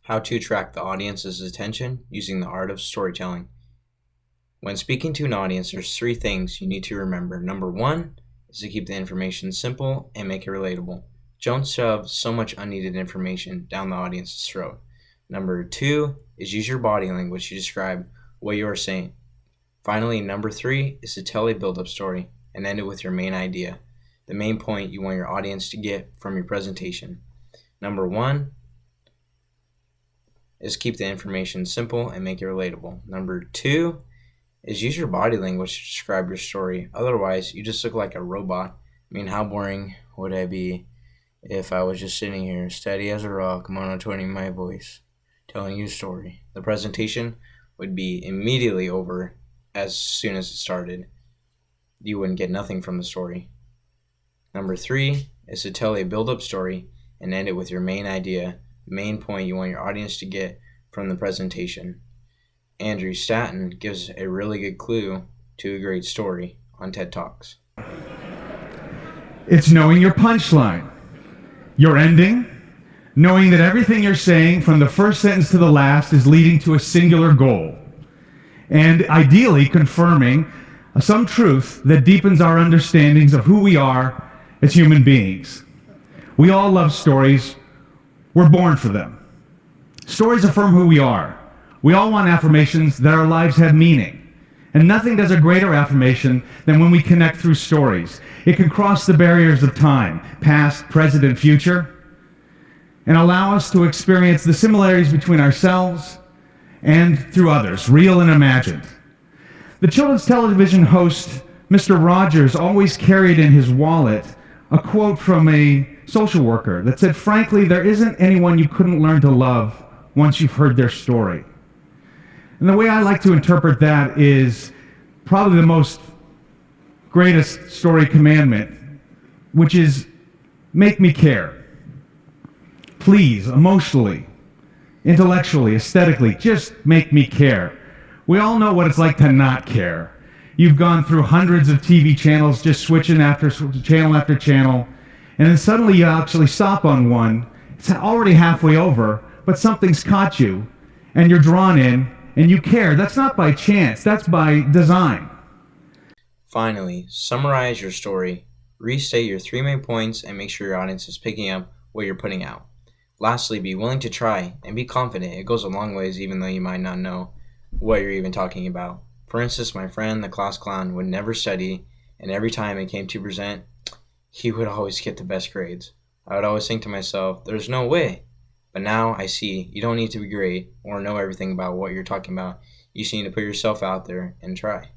How to attract the audience's attention using the art of storytelling. When speaking to an audience, there's three things you need to remember. Number one is to keep the information simple and make it relatable. Don't shove so much unneeded information down the audience's throat. Number two is use your body language to describe what you are saying. Finally, number three is to tell a build-up story and end it with your main idea, the main point you want your audience to get from your presentation. Number one is keep the information simple and make it relatable. Number two is use your body language to describe your story. Otherwise, you just look like a robot. I mean, how boring would I be if I was just sitting here steady as a rock, monotoning my voice, telling you a story? The presentation would be immediately over as soon as it started. You wouldn't get nothing from the story. Number three is to tell a build-up story and end it with your main idea, main point you want your audience to get from the presentation. Andrew Stanton gives a really good clue to a great story on TED Talks. It's knowing your punchline, your ending, knowing that everything you're saying from the first sentence to the last is leading to a singular goal, and ideally confirming some truth that deepens our understandings of who we are as human beings. We all love stories. We're born for them. Stories affirm who we are. We all want affirmations that our lives have meaning. And nothing does a greater affirmation than when we connect through stories. It can cross the barriers of time, past, present, and future, and allow us to experience the similarities between ourselves and through others, real and imagined. The children's television host, Mr. Rogers, always carried in his wallet a quote from a social worker that said, "Frankly, there isn't anyone you couldn't learn to love once you've heard their story." And the way I like to interpret that is probably the most greatest story commandment, which is make me care. Please, emotionally, intellectually, aesthetically, just make me care. We all know what it's like to not care. You've gone through hundreds of TV channels, just switching after channel after channel, and then suddenly you actually stop on one. It's already halfway over, but something's caught you, and you're drawn in, and you care. That's not by chance, that's by design. Finally, summarize your story, restate your three main points, and make sure your audience is picking up what you're putting out. Lastly, be willing to try and be confident. It goes a long ways even though you might not know what you're even talking about. For instance, my friend, the class clown, would never study, and every time it came to present, he would always get the best grades. I would always think to myself, there's no way. But now I see you don't need to be great or know everything about what you're talking about. You just need to put yourself out there and try.